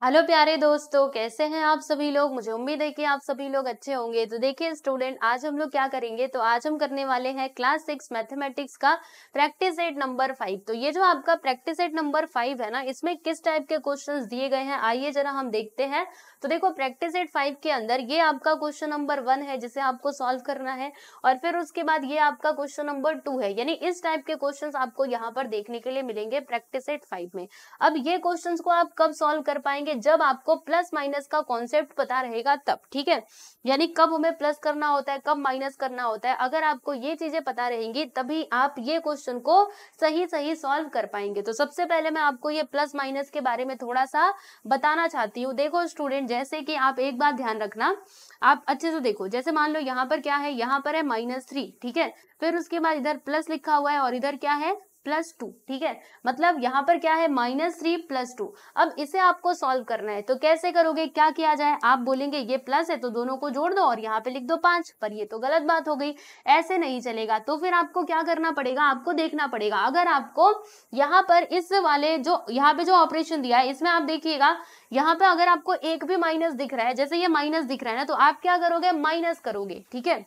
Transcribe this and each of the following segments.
Hello प्यारे दोस्तों, कैसे हैं आप सभी लोग। मुझे उम्मीद है कि आप सभी लोग अच्छे होंगे। तो देखिए स्टूडेंट, आज हम लोग क्या करेंगे, तो आज हम करने वाले हैं क्लास 6 मैथमेटिक्स का प्रैक्टिस सेट नंबर 5। तो ये जो आपका प्रैक्टिस सेट नंबर 5 है ना, इसमें किस टाइप के क्वेश्चंस दिए गए हैं आइए जरा हम देखते हैं। तो देखो प्रैक्टिस सेट 5 के अंदर ये आपका क्वेश्चन नंबर 1 है जिसे आपको सॉल्व करना है, और फिर उसके बाद ये आपका क्वेश्चन नंबर 2 है। यानी इस टाइप के क्वेश्चंस आपको यहाँ पर देखने के लिए मिलेंगे प्रैक्टिस सेट 5 में। अब ये क्वेश्चंस को आप कब सॉल्व कर पाएंगे, जब आपको प्लस माइनस का कॉन्सेप्ट पता रहेगा तब, ठीक है। यानी कब हमें प्लस करना होता है, कब माइनस करना होता है, अगर आपको ये चीजें पता रहेंगी तभी आप ये क्वेश्चन को सही सही सॉल्व कर पाएंगे। तो सबसे पहले मैं आपको ये प्लस माइनस के बारे में थोड़ा सा बताना चाहती हूँ। देखो स्टूडेंट, जैसे कि आप एक बात ध्यान रखना, आप अच्छे से देखो। जैसे मान लो यहाँ पर क्या है, यहाँ पर है -3, ठीक है। फिर उसके बाद इधर प्लस लिखा हुआ है और इधर क्या है +2, ठीक है। मतलब यहाँ पर क्या है -3 +2। अब इसे आपको सॉल्व करना है, तो कैसे करोगे, क्या किया जाए। आप बोलेंगे ये प्लस है तो दोनों को जोड़ दो और यहाँ पे लिख दो 5, पर ये तो गलत बात हो गई, ऐसे नहीं चलेगा। तो फिर आपको क्या करना पड़ेगा, आपको देखना पड़ेगा। अगर आपको यहाँ पर इस वाले जो यहाँ पे जो ऑपरेशन दिया है इसमें आप देखिएगा, यहाँ पे अगर आपको एक भी माइनस दिख रहा है, जैसे ये माइनस दिख रहा है ना, तो आप क्या करोगे, माइनस करोगे, ठीक है।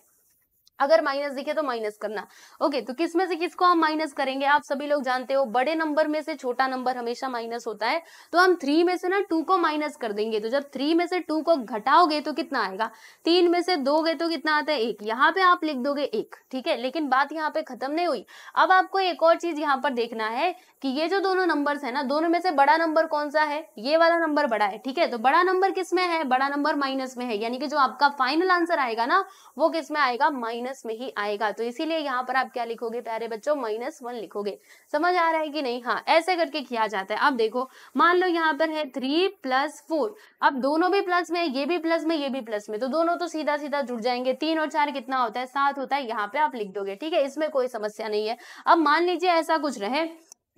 अगर माइनस दिखे तो माइनस करना। ओके, तो किस में से किसको हम माइनस करेंगे, आप सभी लोग जानते हो बड़े नंबर में से छोटा नंबर हमेशा माइनस होता है। तो हम 3 में से ना 2 को माइनस कर देंगे। तो जब 3 में से 2 को घटाओगे तो कितना आएगा, 3 में से 2 गए तो कितना आता है 1। यहाँ पे आप लिख दोगे 1, ठीक है। लेकिन बात यहाँ पे खत्म नहीं हुई। अब आपको एक और चीज यहाँ पर देखना है कि ये जो दोनों नंबर्स है ना, दोनों में से बड़ा नंबर कौन सा है, ये वाला नंबर बड़ा है, ठीक है। तो बड़ा नंबर किस में है, बड़ा नंबर माइनस में है। यानी कि जो आपका फाइनल आंसर आएगा ना, वो किस में आएगा, माइनस में ही आएगा। तो इसीलिए यहाँ पर आप क्या लिखोगे प्यारे बच्चों, -1 लिखोगे। समझ आ रहा है कि नहीं। हाँ, ऐसे करके किया जाता है। अब देखो, मान लो यहाँ पर है 3 + 4। अब दोनों भी प्लस में, ये भी प्लस में, ये भी प्लस में, तो दोनों तो सीधा सीधा जुड़ जाएंगे। 3 और 4 कितना होता है, 7 होता है। यहाँ पे आप लिख दोगे, ठीक है, इसमें कोई समस्या नहीं है। अब मान लीजिए ऐसा कुछ रहे,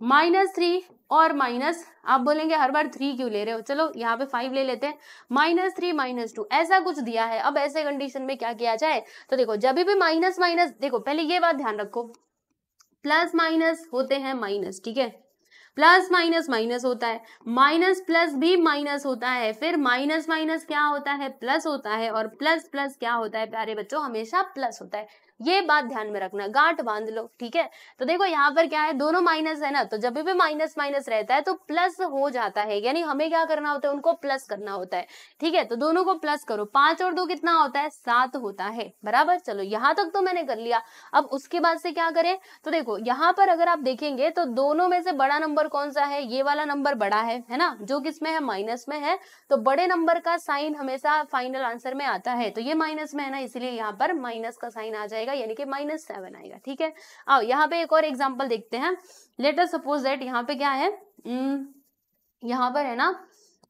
-3 और माइनस, आप बोलेंगे हर बार 3 क्यों ले रहे हो, चलो यहाँ पे 5 ले लेते हैं। -3 -2 ऐसा कुछ दिया है। अब ऐसे कंडीशन में क्या किया जाए, तो देखो जब भी माइनस माइनस, देखो पहले ये बात ध्यान रखो, प्लस माइनस होते हैं माइनस, ठीक है। प्लस माइनस माइनस होता है, माइनस प्लस भी माइनस होता है, फिर माइनस माइनस क्या होता है, प्लस होता है, और प्लस प्लस क्या होता है प्यारे बच्चों, हमेशा प्लस होता है। ये बात ध्यान में रखना, गांठ बांध लो, ठीक है। तो देखो यहाँ पर क्या है, दोनों माइनस है ना, तो जब भी माइनस माइनस रहता है तो प्लस हो जाता है। यानी हमें क्या करना होता है, उनको प्लस करना होता है, ठीक है। तो दोनों को प्लस करो, 5 और 2 कितना होता है, 7 होता है, बराबर। चलो यहाँ तक तो मैंने कर लिया। अब उसके बाद से क्या करें, तो देखो यहाँ पर अगर आप देखेंगे तो दोनों में से बड़ा नंबर कौन सा है, ये वाला नंबर बड़ा है ना, जो किसमें है, माइनस में है। तो बड़े नंबर का साइन हमेशा फाइनल आंसर में आता है, तो ये माइनस में है ना, इसीलिए यहाँ पर माइनस का साइन आ जाएगा, यानी कि -7 आएगा, ठीक है। आओ यहाँ पे एक और एग्जांपल देखते हैं। लेट अस सपोज दैट यहाँ पे क्या है, यहाँ पर है ना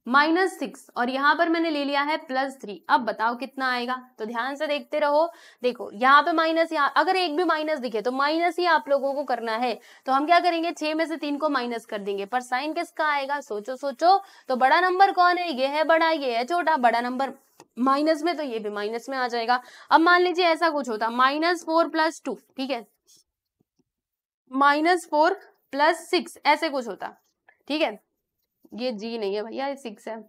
-6 और यहाँ पर मैंने ले लिया है +3। अब बताओ कितना आएगा, तो ध्यान से देखते रहो। देखो यहाँ पे माइनस, यहाँ अगर एक भी माइनस दिखे तो माइनस ही आप लोगों को करना है। तो हम क्या करेंगे, 6 में से 3 को माइनस कर देंगे, पर साइन किसका आएगा, सोचो सोचो। तो बड़ा नंबर कौन है, ये है बड़ा, ये है छोटा। बड़ा नंबर माइनस में, तो ये भी माइनस में आ जाएगा। अब मान लीजिए ऐसा कुछ होता, -4 + 2, ठीक है, -4 + 6 ऐसे कुछ होता, ठीक है। ये जी नहीं है भैया, ये 6 है।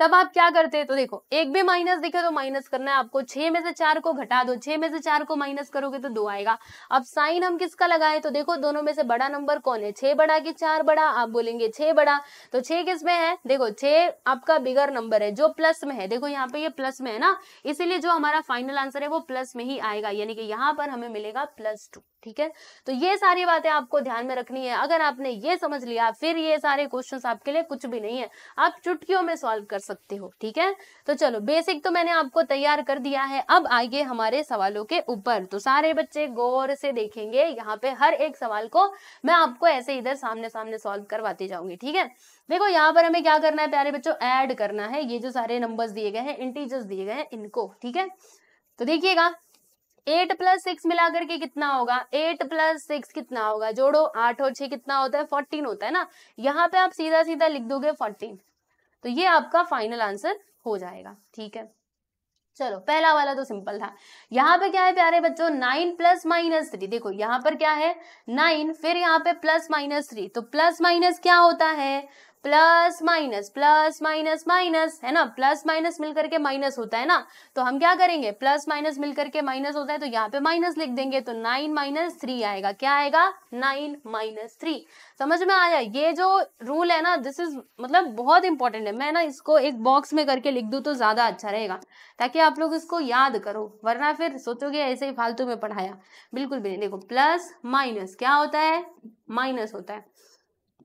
तब आप क्या करते हैं, तो देखो एक भी माइनस दिखे तो माइनस करना है आपको। 6 में से 4 को घटा दो, 6 में से 4 को माइनस करोगे तो 2 आएगा। अब साइन हम किसका लगाए, तो देखो दोनों में से बड़ा नंबर कौन है, 6 बड़ा कि 4 बड़ा, आप बोलेंगे 6 बड़ा। तो 6 किस में है, देखो 6 आपका बिगर नंबर है जो प्लस में है। देखो यहाँ पे ये प्लस में है ना, इसीलिए जो हमारा फाइनल आंसर है वो प्लस में ही आएगा, यानी कि यहाँ पर हमें मिलेगा +2, ठीक है। तो ये सारी बातें आपको ध्यान में रखनी है। अगर आपने ये समझ लिया, फिर ये सारे क्वेश्चंस आपके लिए कुछ भी नहीं है, आप चुटकियों में सॉल्व कर सकते हो, ठीक है। तो चलो बेसिक तो मैंने आपको तैयार कर दिया है। अब आइए हमारे सवालों के ऊपर। तो सारे बच्चे गौर से देखेंगे, यहाँ पे हर एक सवाल को मैं आपको ऐसे इधर सामने सामने सॉल्व करवाती जाऊंगी, ठीक है। देखो यहाँ पर हमें क्या करना है प्यारे बच्चों, ऐड करना है ये जो सारे नंबर्स दिए गए हैं, इंटीजर्स दिए गए हैं, इनको, ठीक है। तो देखिएगा 8 + 6 मिलाकर के कितना होगा, 8 + 6 कितना होगा, जोड़ो, 8 और 6 कितना होता है, 14 होता है ना। यहाँ पे आप सीधा सीधा लिख दोगे 14, तो ये आपका फाइनल आंसर हो जाएगा, ठीक है। चलो पहला वाला तो सिंपल था। यहाँ पे क्या है प्यारे बच्चों, 9 + -3। देखो यहाँ पर क्या है 9, फिर यहाँ पे +-3, तो प्लस माइनस क्या होता है, प्लस माइनस माइनस, है ना, प्लस माइनस मिलकर के माइनस होता है ना, तो हम क्या करेंगे, प्लस माइनस मिलकर के माइनस होता है तो यहाँ पे माइनस लिख देंगे, तो 9 माइनस 3 आएगा, क्या आएगा, 9 माइनस 3। समझ में आया, ये जो रूल है ना, दिस इज मतलब बहुत इंपॉर्टेंट है। मैं ना इसको एक बॉक्स में करके लिख दूं तो ज्यादा अच्छा रहेगा, ताकि आप लोग इसको याद करो, वरना फिर सोचोगे ऐसे ही फालतू में पढ़ाया, बिल्कुल भी नहीं। देखो प्लस माइनस क्या होता है, माइनस होता है,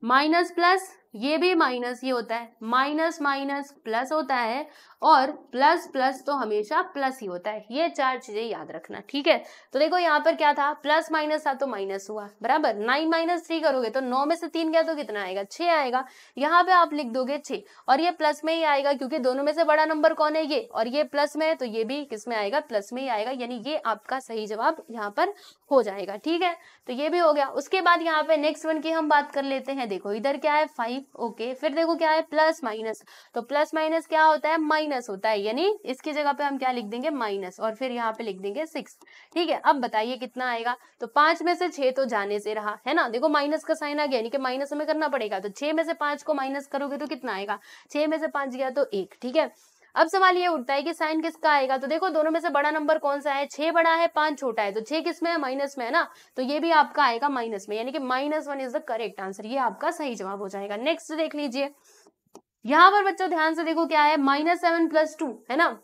माइनस प्लस ये भी माइनस ही होता है, माइनस माइनस प्लस होता है, और प्लस प्लस तो हमेशा प्लस ही होता है। ये चार चीजें याद रखना, ठीक है। तो देखो यहाँ पर क्या था, प्लस माइनस था तो माइनस हुआ, बराबर। 9 माइनस 3 करोगे तो 9 में से 3 गया तो कितना आएगा, 6 आएगा। यहाँ पे आप लिख दोगे 6, और ये प्लस में ही आएगा क्योंकि दोनों में से बड़ा नंबर कौन है, ये, और ये प्लस में है तो ये भी किस में आएगा, प्लस में ही आएगा, यानी ये आपका सही जवाब यहाँ पर हो जाएगा, ठीक है। तो ये भी हो गया। उसके बाद यहाँ पे नेक्स्ट वन की हम बात कर लेते हैं। देखो इधर क्या है 5, ओके, फिर देखो क्या है प्लस माइनस, तो प्लस माइनस क्या होता है, माइनस होता है, यानी इसकी जगह पे हम क्या लिख देंगे, माइनस, और फिर यहाँ पे लिख देंगे 6, ठीक है। अब बताइए कितना आएगा, तो 5 में से 6 तो जाने से रहा, है ना, देखो माइनस का साइन आ गया, यानी कि माइनस हमें करना पड़ेगा, तो 6 में से 5 को माइनस करोगे तो कितना आएगा, 6 में से 5 गया तो 1, ठीक है। अब सवाल ये उठता है कि साइन किसका आएगा, तो देखो दोनों में से बड़ा नंबर कौन सा है, 6 बड़ा है 5 छोटा है, तो 6 किस में है, माइनस में है ना, तो ये भी आपका आएगा माइनस में, यानी कि -1 इज द करेक्ट आंसर, ये आपका सही जवाब हो जाएगा। नेक्स्ट देख लीजिए, यहाँ पर बच्चों ध्यान से देखो क्या है, -7 + 2, है ना,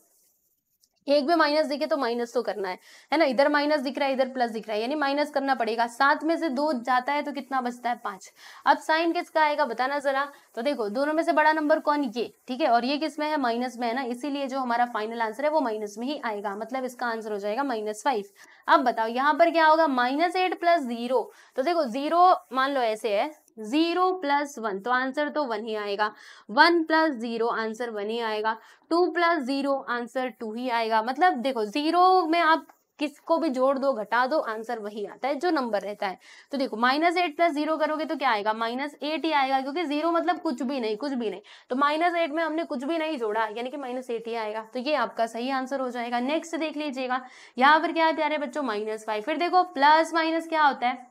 एक भी माइनस दिखे तो माइनस तो करना है ना, इधर माइनस दिख रहा है इधर प्लस दिख रहा है, यानी माइनस करना पड़ेगा। 7 में से 2 जाता है तो कितना बचता है, 5। अब साइन किसका आएगा बताना जरा, तो देखो दोनों में से बड़ा नंबर कौन, ये, ठीक है, और ये किस में है, माइनस में है ना, इसीलिए जो हमारा फाइनल आंसर है वो माइनस में ही आएगा, मतलब इसका आंसर हो जाएगा -5। अब बताओ यहाँ पर क्या होगा, -8 + 0, तो देखो 0 मान लो ऐसे है, 0 + 1 तो आंसर तो 1 ही आएगा, 1 + 0 आंसर 1 ही आएगा, 2 + 0 आंसर 2 ही आएगा। मतलब देखो 0 में आप किसको भी जोड़ दो घटा दो आंसर वही आता है जो नंबर रहता है। तो देखो -8 + 0 करोगे तो क्या आएगा, -8 ही आएगा, क्योंकि 0 मतलब कुछ भी नहीं, कुछ भी नहीं, तो -8 में हमने कुछ भी नहीं जोड़ा, यानी कि -8 ही आएगा, तो ये आपका सही आंसर हो जाएगा। नेक्स्ट देख लीजिएगा, यहाँ पर क्या है प्यारे बच्चों, -5। फिर देखो प्लस माइनस क्या होता है,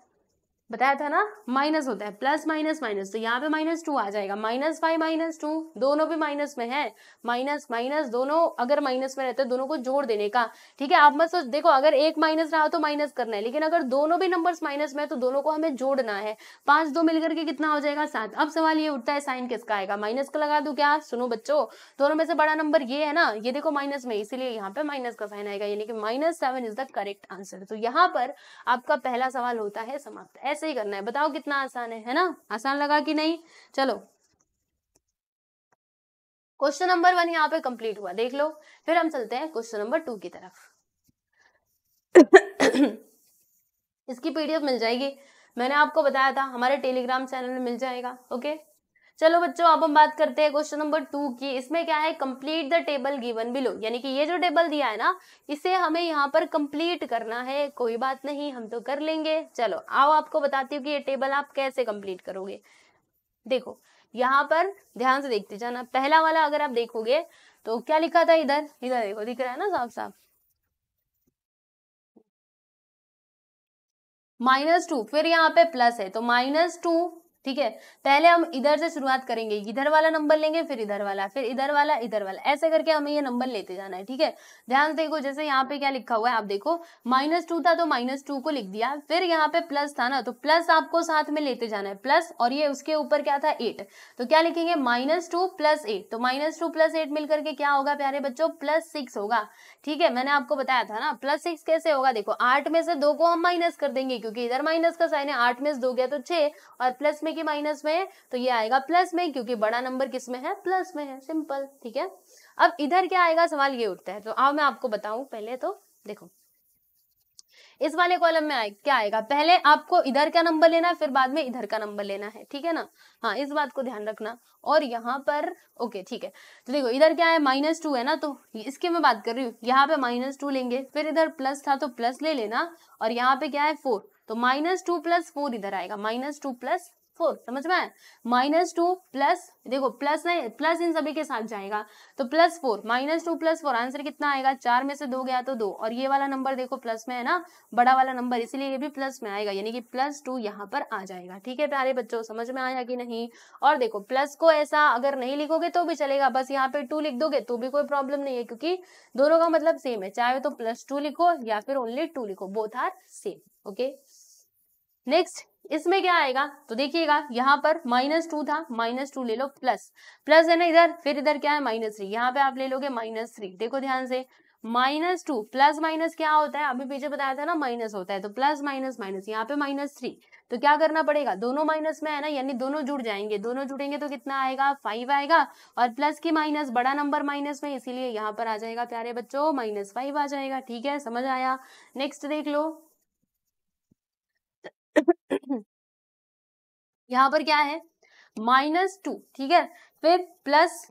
बताया था ना, माइनस होता है, प्लस माइनस माइनस, तो यहाँ पे -2 आ जाएगा, -5 -2 दोनों भी माइनस में है, माइनस माइनस दोनों अगर माइनस में रहते हैं दोनों को जोड़ देने का, ठीक है। आप मत सोच, देखो अगर एक माइनस रहा तो माइनस करना है, लेकिन अगर दोनों भी नंबर्स माइनस में है तो दोनों को हमें जोड़ना है, 5 2 मिलकर के कितना हो जाएगा, 7। अब सवाल ये उठता है साइन किसका आएगा, माइनस का लगा दूं क्या, सुनो बच्चों, दोनों में से बड़ा नंबर ये है ना, ये देखो माइनस में, इसीलिए यहाँ पे माइनस का साइन आएगा, यानी कि -7 इज द करेक्ट आंसर। तो यहाँ पर आपका पहला सवाल होता है समाप्त। ऐसे ही करना है, बताओ कितना आसान है ना, आसान लगा कि नहीं। चलो क्वेश्चन नंबर 1 यहाँ पे कंप्लीट हुआ, देख लो। फिर हम चलते हैं क्वेश्चन नंबर 2 की तरफ। इसकी पीडीएफ मिल जाएगी, मैंने आपको बताया था हमारे टेलीग्राम चैनल में मिल जाएगा, ओके। चलो बच्चों अब हम बात करते हैं क्वेश्चन नंबर 2 की। इसमें क्या है, complete the table given below, यानी कि ये जो टेबल दिया है ना, इसे हमें यहाँ पर कंप्लीट करना है। कोई बात नहीं, हम तो कर लेंगे। चलो आओ आपको बताती हूँ कि ये टेबल आप कैसे कंप्लीट करोगे। देखो यहाँ पर ध्यान से देखते जाना, पहला वाला अगर आप देखोगे तो क्या लिखा था, इधर इधर देखो, दिख रहा है ना साफ साफ, -2, फिर यहाँ पे प्लस है तो -2, ठीक है। पहले हम इधर से शुरुआत करेंगे, इधर वाला नंबर लेंगे, फिर इधर वाला, फिर इधर वाला, इधर वाला, ऐसे करके हमें ये नंबर लेते जाना है, ठीक है। ध्यान से देखो, जैसे यहाँ पे क्या लिखा हुआ है, आप देखो -2 था तो -2 को लिख दिया, फिर यहाँ पे प्लस था ना, तो प्लस आपको साथ में लेते जाना है, प्लस, और ये उसके ऊपर क्या था 8, तो क्या लिखेंगे -2 + 8, तो -2 + 8 मिलकर के क्या होगा प्यारे बच्चों, +6 होगा, ठीक है। मैंने आपको बताया था ना +6 कैसे होगा, देखो 8 में से 2 को हम माइनस कर देंगे, क्योंकि इधर माइनस का साइन है, 8 में से 2 गया तो 6, और प्लस में की माइनस में है तो ये आएगा प्लस में, क्योंकि बड़ा नंबर किस में है, प्लस में है, सिंपल, ठीक है। अब इधर क्या आएगा, सवाल ये उठता है, तो आओ मैं आपको बताऊं पहले। तो देखो इस वाले कॉलम में क्या आएगा, पहले आपको इधर का नंबर लेना है, फिर बाद में इधर का नंबर लेना है, ठीक है ना, हाँ इस बात को ध्यान रखना। और यहाँ पर ओके ठीक है, तो देखो इधर क्या है, -2 है ना, तो इसकी मैं बात कर रही हूँ, यहाँ पे -2 लेंगे, फिर इधर प्लस था तो प्लस ले लेना, और यहाँ पे क्या है 4, तो -2 + 4 इधर आएगा, -2 + 4, 4, समझ में आया? -2 प्लस, देखो प्लस है, प्लस इन सभी के साथ जाएगा तो +4, -2 + 4 आंसर कितना आएगा? 4 में से 2 गया तो 2, और ये वाला नंबर देखो प्लस में है ना, बड़ा वाला नंबर, इसीलिए ये भी प्लस में आएगा, यानी कि +2 यहाँ पर आ जाएगा। ठीक है प्यारे बच्चों, समझ में आया कि नहीं? और देखो प्लस को ऐसा अगर नहीं लिखोगे तो भी चलेगा, बस यहाँ पे 2 लिख दोगे तो भी कोई प्रॉब्लम नहीं है, क्योंकि दोनों का मतलब सेम है, चाहे तो +2 लिखो या फिर ओनली 2 लिखो, both are same. Okay, next इसमें क्या आएगा? तो देखिएगा यहाँ पर -2 था, -2 ले लो, प्लस प्लस है ना इधर, फिर इधर क्या है -3, यहाँ पे आप ले लोगे -3। देखो ध्यान से, -2 प्लस माइनस क्या होता है, अभी पीछे बताया था ना माइनस होता है, तो प्लस माइनस माइनस, यहाँ पे -3, तो क्या करना पड़ेगा? दोनों माइनस में है ना, यानी दोनों जुड़ जाएंगे, दोनों जुड़ेंगे तो कितना आएगा? 5 आएगा, और प्लस की माइनस, बड़ा नंबर माइनस में, इसीलिए यहाँ पर आ जाएगा प्यारे बच्चों -5 आ जाएगा। ठीक है, समझ आया? नेक्स्ट देख लो यहाँ पर क्या है? -2, ठीक है, फिर प्लस,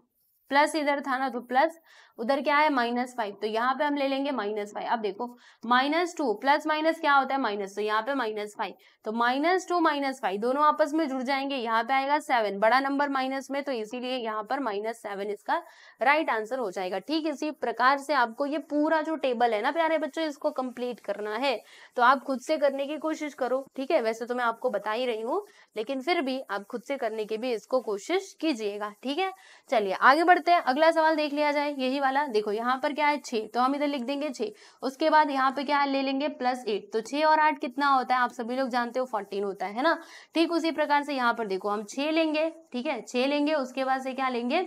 प्लस इधर था ना तो प्लस, उधर क्या है -5, तो यहाँ पे हम ले लेंगे -5। अब देखो -2 प्लस माइनस क्या होता है? माइनस, तो यहाँ पे -5, तो -2 -5 दोनों आपस में जुड़ जाएंगे, यहाँ पे आएगा 7, बड़ा नंबर माइनस में, तो इसीलिए यहाँ पर -7 इसका राइट आंसर हो जाएगा। ठीक, इसी प्रकार से आपको ये पूरा जो टेबल है ना प्यारे बच्चों, इसको कंप्लीट करना है, तो आप खुद से करने की कोशिश करो। ठीक है, वैसे तो मैं आपको बता ही रही हूँ, लेकिन फिर भी आप खुद से करने की भी इसको कोशिश कीजिएगा। ठीक है, चलिए आगे बढ़ते हैं, अगला सवाल देख लिया जाए, यही वाला। देखो यहाँ पर क्या है? 6, तो हम इधर लिख देंगे 6, उसके बाद यहाँ पे क्या है? ले लेंगे +8, तो 6 और 8 कितना होता है? आप सभी लोग जानते हो 14 होता है ना। ठीक उसी प्रकार से यहाँ पर देखो हम 6 लेंगे, ठीक है 6 लेंगे, उसके बाद से क्या लेंगे?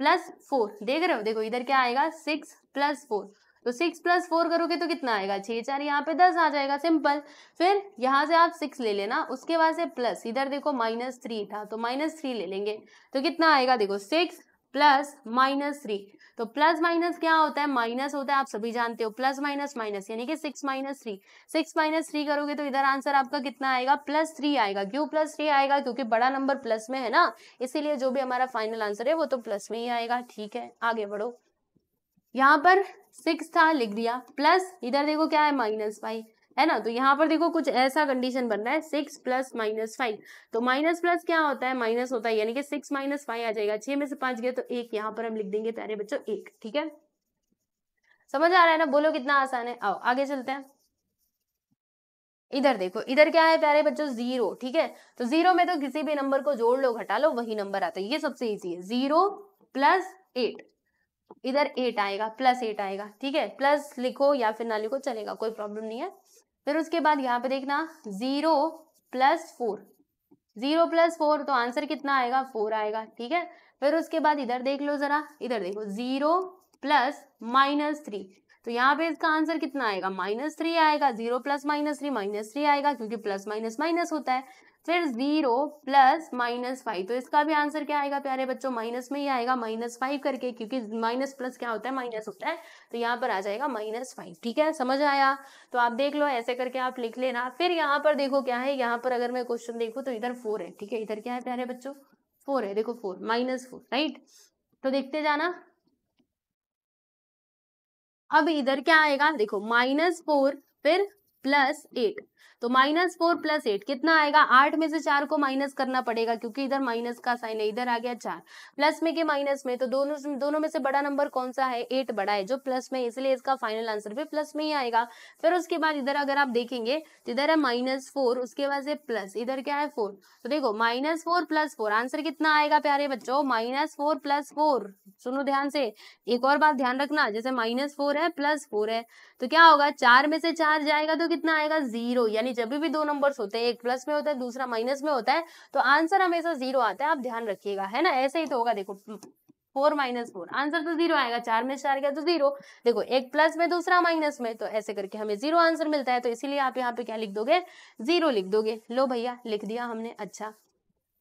+4, देख रहे हो, देखो इधर क्या आएगा? 6 + 4, तो 6 + 4 करोगे तो कितना आएगा? 6 4 यहाँ पे 10 आ जाएगा, सिंपल। फिर यहाँ से आप 6 ले लेना, उसके बाद से प्लस, इधर देखो -3 था तो -3 ले लेंगे, तो कितना आएगा? देखो 6 प्लस -3, तो प्लस माइनस क्या होता है? माइनस होता है, आप सभी जानते हो, प्लस माइनस माइनस, यानी कि 6 - 3, 6 - 3 करोगे तो इधर आंसर आपका कितना आएगा? +3 आएगा। क्यों +3 आएगा? क्योंकि बड़ा नंबर प्लस में है ना, इसीलिए जो भी हमारा फाइनल आंसर है वो तो प्लस में ही आएगा। ठीक है, आगे बढ़ो, यहाँ पर 6 था, लिख दिया, प्लस इधर देखो क्या है? -5 है ना, तो यहाँ पर देखो कुछ ऐसा कंडीशन बन रहा है, 6 प्लस -5, तो माइनस प्लस क्या होता है? माइनस होता है, यानी कि 6 - 5 आ जाएगा, 6 में से 5 गया तो 1, यहाँ पर हम लिख देंगे प्यारे बच्चों 1। ठीक है, समझ आ रहा है ना? बोलो कितना आसान है। आओ आगे चलते हैं, इधर देखो, इधर क्या है प्यारे बच्चों? 0, ठीक है, तो 0 में तो किसी भी नंबर को जोड़ लो घटा लो वही नंबर आता है, ये सबसे इजी है। 0 + 8, इधर 8 आएगा, +8 आएगा, ठीक है, प्लस लिखो या फिर ना लिखो चलेगा, कोई प्रॉब्लम नहीं है। फिर उसके बाद यहाँ पे देखना 0 + 4, 0 + 4 तो आंसर कितना आएगा? 4 आएगा। ठीक है, फिर उसके बाद इधर देख लो जरा, इधर देखो 0 + -3, तो यहाँ पे इसका आंसर कितना आएगा? -3 आएगा। 0 + -3 -3 आएगा, क्योंकि प्लस माइनस माइनस होता है। फिर 0 + -5, तो इसका भी आंसर क्या आएगा प्यारे बच्चों? माइनस में ही आएगा, -5 करके, क्योंकि माइनस प्लस क्या होता है? माइनस होता है, तो यहाँ पर आ जाएगा -5। ठीक है, समझ आया? तो आप देख लो, ऐसे करके आप लिख लेना। फिर यहाँ पर देखो क्या है, यहाँ पर अगर मैं क्वेश्चन देखूँ तो इधर 4 है, ठीक है, इधर क्या है प्यारे बच्चों? 4 है, देखो 4 -4, राइट, तो देखते जाना। अब इधर क्या आएगा? देखो -4 फिर +8, तो -4 + 8 कितना आएगा? 8 में से 4 को माइनस करना पड़ेगा, क्योंकि इधर माइनस का साइन है, इधर आ गया 4, प्लस में के माइनस में, तो दोनों में से बड़ा नंबर कौन सा है? 8 बड़ा है, जो प्लस में, इसलिए इसका फाइनल आंसर भी प्लस में ही आएगा। फिर उसके बाद इधर अगर आप देखेंगे तो इधर है -4, उसके बाद से प्लस, इधर क्या है? 4, तो देखो -4 + 4 आंसर कितना आएगा प्यारे बच्चों? -4 + 4, सुनो ध्यान से, एक और बात ध्यान रखना, जैसे -4 है +4 है, तो क्या होगा? 4 में से 4 जाएगा तो कितना आएगा? 0, यानी जब भी दो नंबर्स होते हैं, एक प्लस में होता है दूसरा माइनस में होता है, तो आंसर हमेशा 0 आता है, आप ध्यान रखिएगा, है ना, ऐसे ही तो होगा। देखो 4 - 4 आंसर तो 0 आएगा, 4 में से 4 गया तो 0, देखो एक प्लस में दूसरा माइनस में, तो ऐसे करके हमें 0 आंसर मिलता है, तो इसीलिए आप यहाँ पे क्या लिख दोगे? 0 लिख दोगे। लो भैया लिख दिया हमने। अच्छा,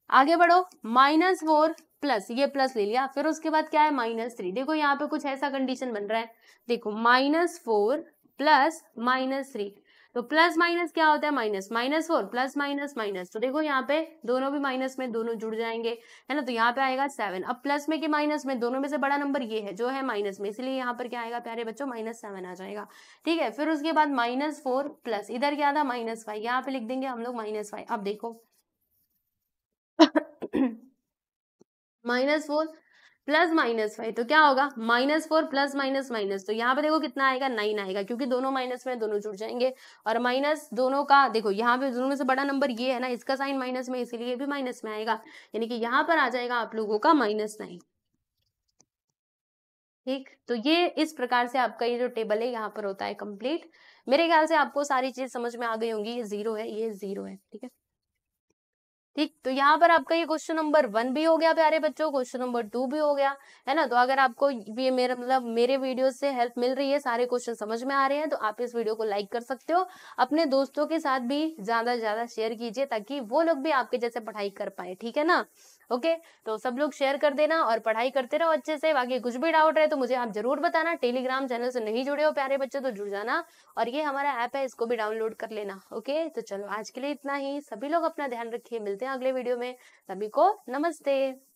आगे बढ़ो, -4 प्लस, ये प्लस ले लिया, फिर उसके बाद क्या है? -3, देखो यहाँ पे कुछ ऐसा कंडीशन बन रहा है, देखो -4 प्लस -3, तो प्लस माइनस क्या होता है? माइनस, -4 प्लस माइनस माइनस, तो देखो यहाँ पे दोनों भी माइनस में, दोनों जुड़ जाएंगे, है ना, तो यहाँ पे आएगा 7। अब प्लस में कि माइनस में, दोनों में से बड़ा नंबर ये है जो है माइनस में, इसलिए यहाँ पर क्या आएगा प्यारे बच्चों? -7 आ जाएगा। ठीक है, फिर उसके बाद -4 प्लस, इधर क्या था? -5, यहाँ पे लिख देंगे हम लोग -5। अब देखो -4 प्लस -5 तो क्या होगा, -4 प्लस माइनस माइनस, तो यहाँ पे देखो कितना आएगा, 9 आएगा, क्योंकि दोनों माइनस में, दोनों जुड़ जाएंगे। और माइनस दोनों का देखो, यहाँ पे दोनों में से बड़ा नंबर ये है ना, इसका साइन माइनस में, इसीलिए ये भी माइनस में आएगा, यानी कि यहाँ पर आ जाएगा आप लोगों का -9। ठीक, तो ये इस प्रकार से आपका ये जो टेबल है यहाँ पर होता है कंप्लीट। मेरे ख्याल से आपको सारी चीज समझ में आ गई होंगी। ये 0 है, ये 0 है, ठीक है। ठीक, तो यहाँ पर आपका ये क्वेश्चन नंबर 1 भी हो गया प्यारे बच्चों, क्वेश्चन नंबर 2 भी हो गया, है ना। तो अगर आपको ये मेरा मतलब मेरे वीडियो से हेल्प मिल रही है, सारे क्वेश्चन समझ में आ रहे हैं, तो आप इस वीडियो को लाइक कर सकते हो। अपने दोस्तों के साथ भी ज्यादा से ज्यादा शेयर कीजिए, ताकि वो लोग भी आपके जैसे पढ़ाई कर पाए, ठीक है ना। ओके, तो सब लोग शेयर कर देना और पढ़ाई करते रहो अच्छे से। बाकी कुछ भी डाउट रहे तो मुझे आप जरूर बताना। टेलीग्राम चैनल से नहीं जुड़े हो प्यारे बच्चे तो जुड़ जाना, और ये हमारा ऐप है, इसको भी डाउनलोड कर लेना। ओके, तो चलो आज के लिए इतना ही। सभी लोग अपना ध्यान रखिए, मिलते हैं अगले वीडियो में। सभी को नमस्ते।